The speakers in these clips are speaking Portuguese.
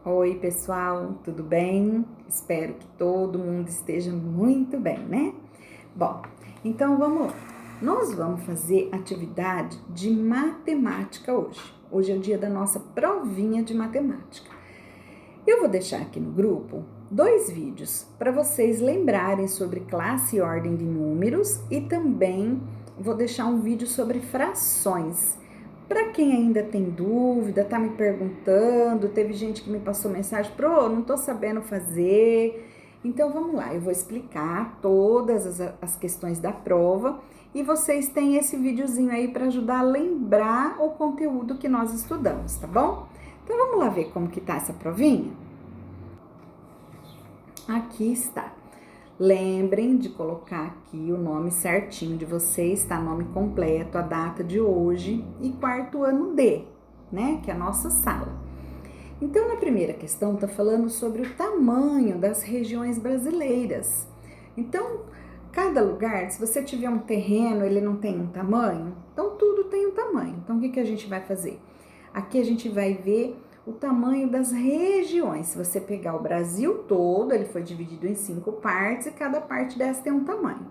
Oi, pessoal, tudo bem? Espero que todo mundo esteja muito bem, né? Bom, então vamos lá. Nós vamos fazer atividade de matemática hoje. Hoje é o dia da nossa provinha de matemática. Eu vou deixar aqui no grupo 2 vídeos para vocês lembrarem sobre classe e ordem de números e também vou deixar um vídeo sobre frações. Para quem ainda tem dúvida, tá me perguntando, teve gente que me passou mensagem, não tô sabendo fazer. Então vamos lá, eu vou explicar todas as questões da prova e vocês têm esse videozinho aí para ajudar a lembrar o conteúdo que nós estudamos, tá bom? Então vamos lá ver como que tá essa provinha? Aqui está. Lembrem de colocar aqui o nome certinho de vocês, tá? Nome completo, a data de hoje e quarto ano D, né? Que é a nossa sala. Então, na primeira questão, tá falando sobre o tamanho das regiões brasileiras. Então, cada lugar, se você tiver um terreno, ele não tem um tamanho, então tudo tem um tamanho. Então, o que a gente vai fazer? Aqui a gente vai ver o tamanho das regiões. Se você pegar o Brasil todo, ele foi dividido em 5 partes e cada parte dessa tem um tamanho.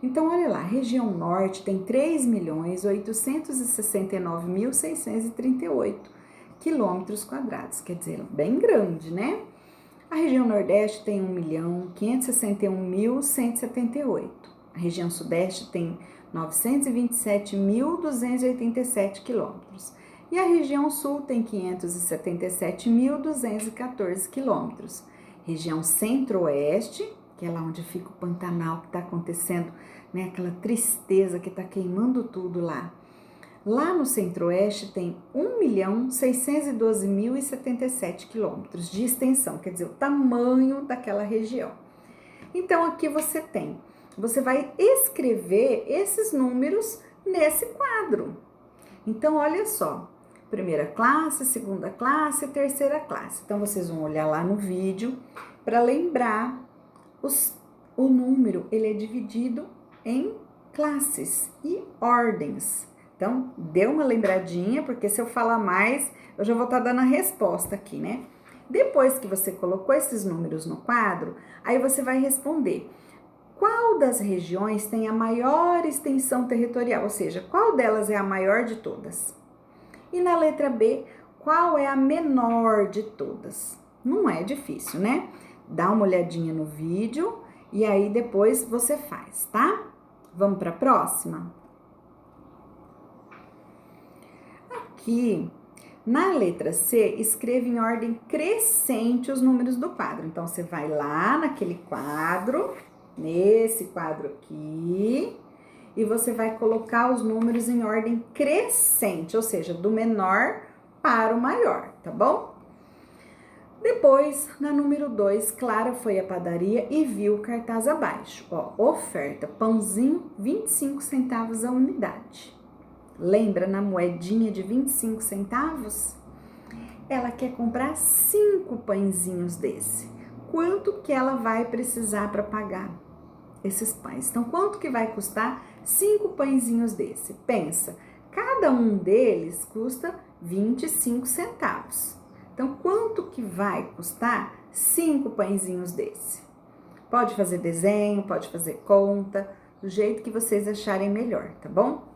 Então, olha lá, a região norte tem 3.869.638 quilômetros quadrados, quer dizer, bem grande, né? A região nordeste tem 1.561.178. A região sudeste tem 927.287 quilômetros. E a região sul tem 577.214 quilômetros. Região centro-oeste, que é lá onde fica o Pantanal, que está acontecendo, né, aquela tristeza que está queimando tudo lá. Lá no centro-oeste tem 1.612.077 quilômetros de extensão, quer dizer, o tamanho daquela região. Então, aqui você vai escrever esses números nesse quadro. Então, olha só, primeira classe, segunda classe, terceira classe. Então, vocês vão olhar lá no vídeo para lembrar o número, ele é dividido em classes e ordens. Então, dê uma lembradinha, porque se eu falar mais, eu já vou estar dando a resposta aqui, né? Depois que você colocou esses números no quadro, aí você vai responder qual das regiões tem a maior extensão territorial, ou seja, qual delas é a maior de todas? E na letra B, qual é a menor de todas? Não é difícil, né? Dá uma olhadinha no vídeo e aí depois você faz, tá? Vamos para a próxima? Aqui, na letra C, escreva em ordem crescente os números do quadro. Então, você vai lá naquele quadro, nesse quadro aqui, e você vai colocar os números em ordem crescente, ou seja, do menor para o maior, tá bom? Depois, na número 2, Clara foi à padaria e viu o cartaz abaixo. Ó, oferta, pãozinho, 25 centavos a unidade. Lembra na moedinha de 25 centavos? Ela quer comprar 5 pãezinhos desse. Quanto que ela vai precisar para pagar esses pães? Então, quanto que vai custar 5 pãezinhos desse? Pensa, cada um deles custa 25 centavos. Então, quanto que vai custar 5 pãezinhos desse? Pode fazer desenho, pode fazer conta, do jeito que vocês acharem melhor, tá bom?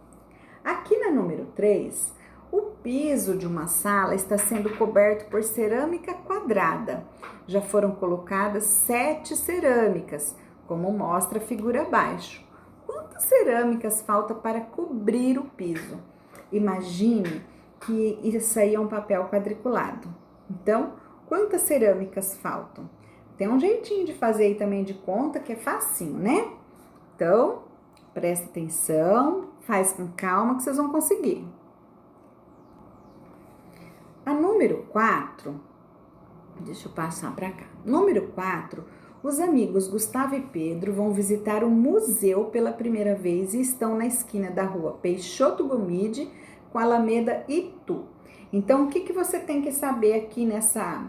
Aqui na número 3, o piso de uma sala está sendo coberto por cerâmica quadrada. Já foram colocadas 7 cerâmicas, como mostra a figura abaixo. Quantas cerâmicas falta para cobrir o piso? Imagine que isso aí é um papel quadriculado. Então, quantas cerâmicas faltam? Tem um jeitinho de fazer aí também de conta que é facinho, né? Então, presta atenção, faz com calma que vocês vão conseguir. A número 4, deixa eu passar para cá. Número 4, os amigos Gustavo e Pedro vão visitar o museu pela primeira vez e estão na esquina da rua Peixoto Gomide com a Alameda Itu. Então, o que você tem que saber aqui nessa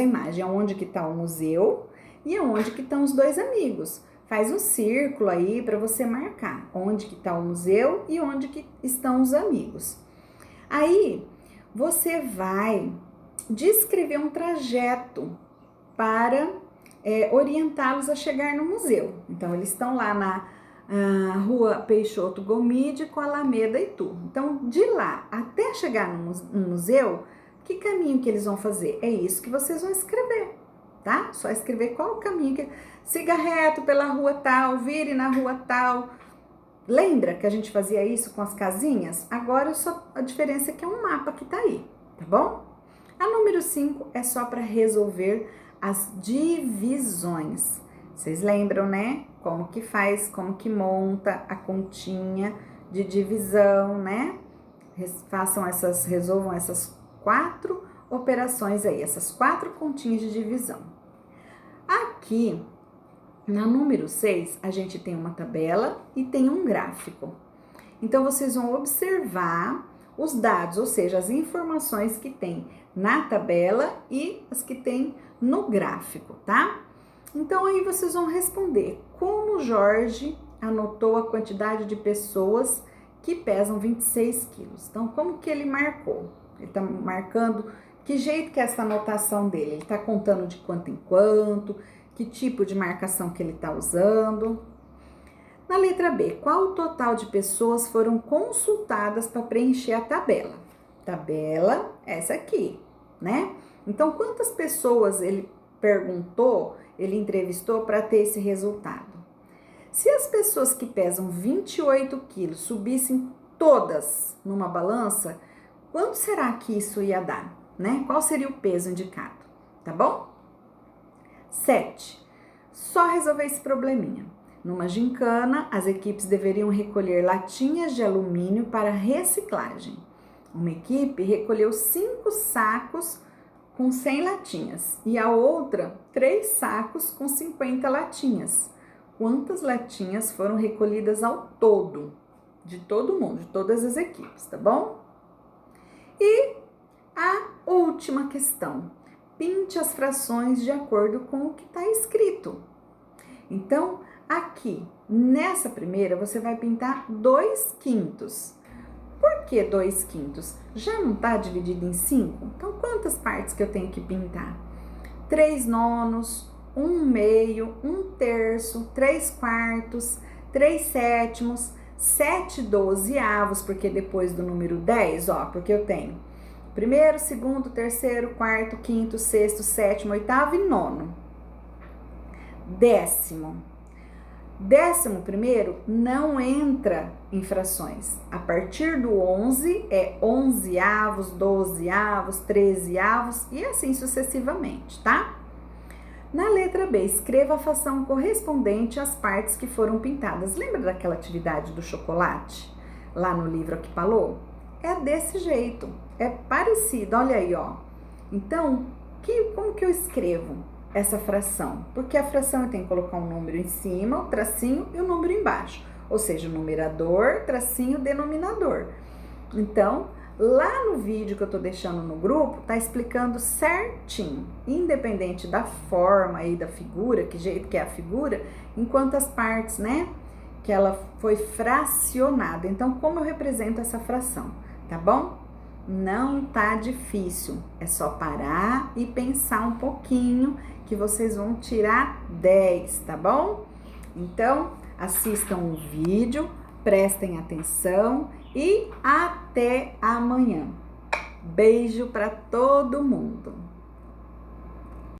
imagem? Onde que está o museu e onde que estão os dois amigos. Faz um círculo aí para você marcar onde que está o museu e onde que estão os amigos. Aí, você vai descrever um trajeto para orientá-los a chegar no museu. Então, eles estão lá na Rua Peixoto Gomide com Alameda Itu. Então, de lá até chegar no museu, que caminho que eles vão fazer? É isso que vocês vão escrever, tá? Só escrever qual o caminho que... Siga reto pela rua tal, vire na rua tal. Lembra que a gente fazia isso com as casinhas? Agora só a diferença é que é um mapa que tá aí, tá bom? A número 5 é só para resolver as divisões. Vocês lembram, né? Como que faz, como que monta a continha de divisão, né? Resolvam essas 4 operações aí, essas 4 continhas de divisão. Aqui, na número 6, a gente tem uma tabela e tem um gráfico. Então, vocês vão observar os dados, ou seja, as informações que tem na tabela e as que tem no gráfico, tá? Então, aí vocês vão responder como Jorge anotou a quantidade de pessoas que pesam 26 quilos. Então, como que ele marcou? Ele tá marcando, que jeito que é essa anotação dele? Ele tá contando de quanto em quanto, que tipo de marcação que ele tá usando. Na letra B, qual o total de pessoas foram consultadas para preencher a tabela? Tabela, essa aqui, né? Então, quantas pessoas ele perguntou, ele entrevistou para ter esse resultado? Se as pessoas que pesam 28 quilos subissem todas numa balança, quanto será que isso ia dar, né? Qual seria o peso indicado, tá bom? 7. Só resolver esse probleminha. Numa gincana, as equipes deveriam recolher latinhas de alumínio para reciclagem. Uma equipe recolheu 5 sacos com 100 latinhas e a outra 3 sacos com 50 latinhas. Quantas latinhas foram recolhidas ao todo? De todo mundo, de todas as equipes, tá bom? E a última questão. Pinte as frações de acordo com o que está escrito. Então, aqui, nessa primeira, você vai pintar 2/5. Por que 2/5? Já não está dividido em 5? Então, quantas partes que eu tenho que pintar? 3/9, 1/2, 1/3, 3/4, 3/7, 7/12, porque depois do número 10, ó, porque eu tenho primeiro, segundo, terceiro, quarto, quinto, sexto, sétimo, oitavo e nono. Décimo primeiro não entra em frações. A partir do 11 é 11avos, 12avos, 13avos e assim sucessivamente, tá? Na letra B, escreva a fração correspondente às partes que foram pintadas. Lembra daquela atividade do chocolate? Lá no livro Aqui Falou? É desse jeito, é parecido, olha aí, ó. Então, como que eu escrevo essa fração? Porque a fração eu tenho que colocar um número em cima, o tracinho e o número embaixo. Ou seja, o numerador, tracinho, denominador. Então, lá no vídeo que eu tô deixando no grupo, tá explicando certinho, independente da forma e da figura, que jeito que é a figura, em quantas partes, né, que ela foi fracionada. Então, como eu represento essa fração, tá bom? Não tá difícil, é só parar e pensar um pouquinho que vocês vão tirar 10, tá bom? Então, assistam o vídeo, prestem atenção e até amanhã. Beijo para todo mundo!